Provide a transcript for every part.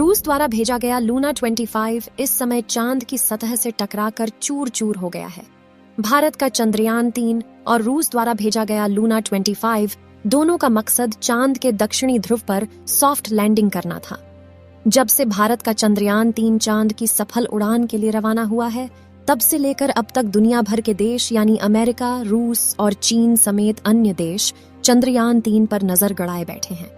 रूस द्वारा भेजा गया लूना 25 इस समय चांद की सतह से टकराकर चूर चूर हो गया है। भारत का चंद्रयान 3 और रूस द्वारा भेजा गया लूना 25 दोनों का मकसद चांद के दक्षिणी ध्रुव पर सॉफ्ट लैंडिंग करना था। जब से भारत का चंद्रयान 3 चांद की सफल उड़ान के लिए रवाना हुआ है, तब से लेकर अब तक दुनिया भर के देश यानी अमेरिका, रूस और चीन समेत अन्य देश चंद्रयान 3 पर नजर गड़ाए बैठे हैं।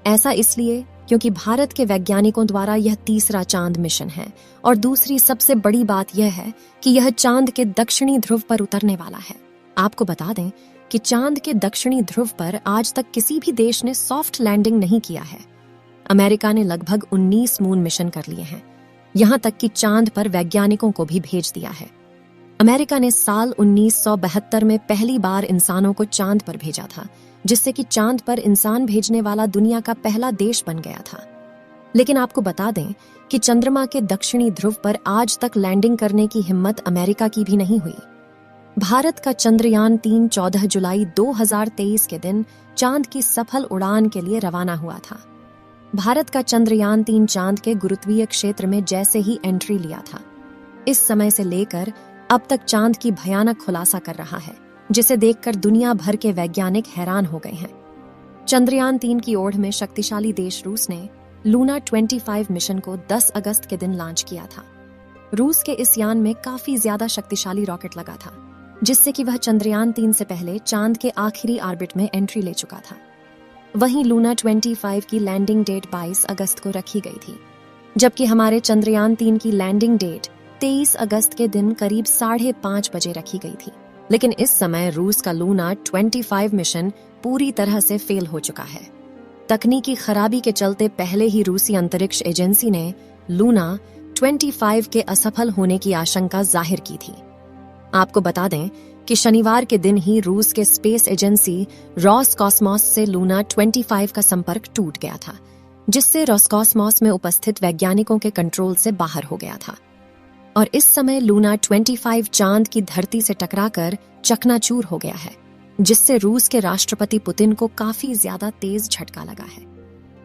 ऐसा इसलिए क्योंकि भारत के वैज्ञानिकों द्वारा यह तीसरा चांद मिशन है और दूसरी सबसे बड़ी बात यह है कि यह चांद के दक्षिणी ध्रुव पर उतरने वाला है। आपको बता दें कि चांद के दक्षिणी ध्रुव पर आज तक किसी भी देश ने सॉफ्ट लैंडिंग नहीं किया है। अमेरिका ने लगभग 19 मून मिशन कर लिए हैं, यहां तक कि चांद पर वैज्ञानिकों को भी भेज दिया है। अमेरिका ने साल 1972 में पहली बार इंसानों को चांद पर भेजा था, जिससे कि चांद पर इंसान भेजने वाला दुनिया का पहला देश बन गया था। लेकिन आपको बता दें कि चंद्रमा के दक्षिणी ध्रुव पर आज तक लैंडिंग करने की हिम्मत अमेरिका की भी नहीं हुई। भारत का चंद्रयान 3 14 जुलाई 2023 के दिन चांद की सफल उड़ान के लिए रवाना हुआ था। भारत का चंद्रयान 3 चांद के गुरुत्वीय क्षेत्र में जैसे ही एंट्री लिया था, इस समय से लेकर अब तक चांद की भयानक खुलासा कर रहा है, जिसे देखकर दुनिया भर के वैज्ञानिक हैरान हो गए हैं। चंद्रयान 3 की ओर में शक्तिशाली देश रूस ने लूना 25 मिशन को 10 अगस्त के दिन लॉन्च किया था। रूस के इस यान में काफी ज्यादा शक्तिशाली रॉकेट लगा था, जिससे कि वह चंद्रयान 3 से पहले चांद के आखिरी ऑर्बिट में एंट्री ले चुका था। वहीं लूना 25 की लैंडिंग डेट 22 अगस्त को रखी गई थी, जबकि हमारे चंद्रयान 3 की लैंडिंग डेट 23 अगस्त के दिन करीब 5:30 बजे रखी गई थी। लेकिन इस समय रूस का लूना 25 मिशन पूरी तरह से फेल हो चुका है। तकनीकी खराबी के चलते पहले ही रूसी अंतरिक्ष एजेंसी ने लूना 25 के असफल होने की आशंका जाहिर की थी। आपको बता दें कि शनिवार के दिन ही रूस के स्पेस एजेंसी रॉसकॉस्मोस से लूना 25 का संपर्क टूट गया था, जिससे रॉसकॉस्मोस में उपस्थित वैज्ञानिकों के कंट्रोल से बाहर हो गया था और इस समय लूना 25 चांद की धरती से टकराकर चकनाचूर हो गया है, जिससे रूस के राष्ट्रपति पुतिन को काफी ज्यादा तेज झटका लगा है।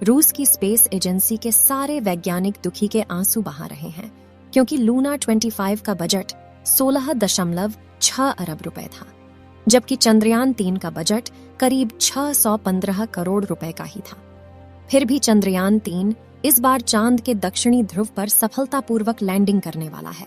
रूस की स्पेस एजेंसी के सारे वैज्ञानिक दुखी के आंसू बहा रहे हैं, क्योंकि लूना 25 का बजट 16.6 अरब रुपए था, जबकि चंद्रयान 3 का बजट करीब 615 करोड़ रुपए का ही था। फिर भी चंद्रयान 3 इस बार चांद के दक्षिणी ध्रुव पर सफलतापूर्वक लैंडिंग करने वाला है।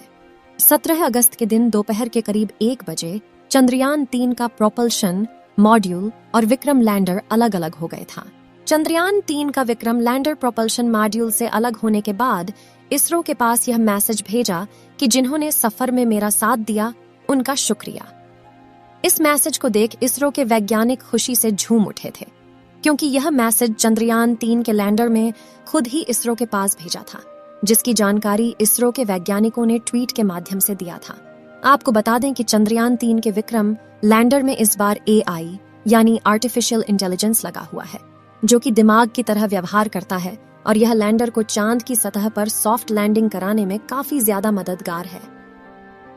17 अगस्त के दिन दोपहर के करीब 1 बजे चंद्रयान 3 का प्रोपल्शन मॉड्यूल और विक्रम लैंडर अलग अलग हो गए था। चंद्रयान 3 का विक्रम लैंडर प्रोपल्शन मॉड्यूल से अलग होने के बाद इसरो के पास यह मैसेज भेजा कि जिन्होंने सफर में मेरा साथ दिया उनका शुक्रिया। इस मैसेज को देख इसरो के वैज्ञानिक खुशी से झूम उठे थे, क्योंकि यह मैसेज चंद्रयान 3 के लैंडर में खुद ही इसरो के पास भेजा था, जिसकी जानकारी इसरो के वैज्ञानिकों ने ट्वीट के माध्यम से दिया था। आपको बता दें कि चंद्रयान 3 के विक्रम लैंडर में इस बार AI यानी आर्टिफिशियल इंटेलिजेंस लगा हुआ है, जो कि दिमाग की तरह व्यवहार करता है और यह लैंडर को चांद की सतह पर सॉफ्ट लैंडिंग कराने में काफी ज्यादा मददगार है।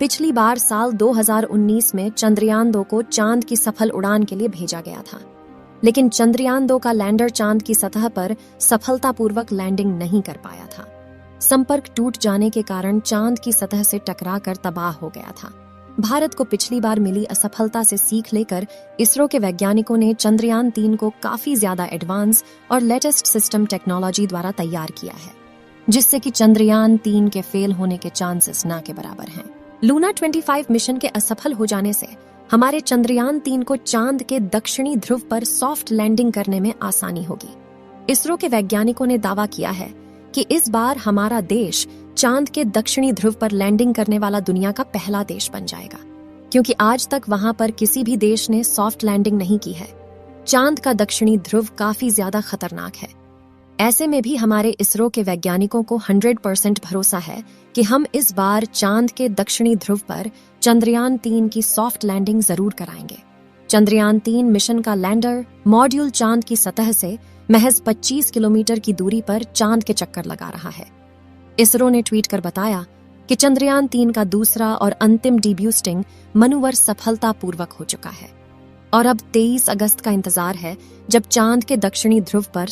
पिछली बार साल 2019 में चंद्रयान 2 को चांद की सफल उड़ान के लिए भेजा गया था, लेकिन चंद्रयान 2 का लैंडर चांद की सतह पर सफलतापूर्वक लैंडिंग नहीं कर पाया था। संपर्क टूट जाने के कारण चांद की सतह से टकराकर तबाह हो गया था। भारत को पिछली बार मिली असफलता से सीख लेकर इसरो के वैज्ञानिकों ने चंद्रयान 3 को काफी ज्यादा एडवांस और लेटेस्ट सिस्टम टेक्नोलॉजी द्वारा तैयार किया है, जिससे कि चंद्रयान 3 के फेल होने के चांसेस ना के बराबर हैं। लूना 25 मिशन के असफल हो जाने से हमारे चंद्रयान 3 को चांद के दक्षिणी ध्रुव पर सॉफ्ट लैंडिंग करने में आसानी होगी। इसरो के वैज्ञानिकों ने दावा किया है कि इस बार हमारा देश चांद के दक्षिणी ध्रुव पर लैंडिंग करने वाला दुनिया का पहला देश बन जाएगा, क्योंकि आज तक वहां पर किसी भी देश ने सॉफ्ट लैंडिंग नहीं की है। चांद का दक्षिणी ध्रुव काफी ज्यादा खतरनाक है। ऐसे में भी हमारे इसरो के वैज्ञानिकों को 100% भरोसा है कि हम इस बार चांद के दक्षिणी ध्रुव पर चंद्रयान 3 की सॉफ्ट लैंडिंग जरूर कराएंगे। चंद्रयान 3 मिशन का लैंडर मॉड्यूल चांद की सतह से महज 25 किलोमीटर की दूरी पर चांद के चक्कर लगा रहा है। इसरो ने ट्वीट कर बताया कि चंद्रयान 3 का दूसरा और अंतिम डीब्यूस्टिंग मनोवर सफलतापूर्वक हो चुका है और अब 23 अगस्त का इंतजार है, जब चांद के दक्षिणी ध्रुव पर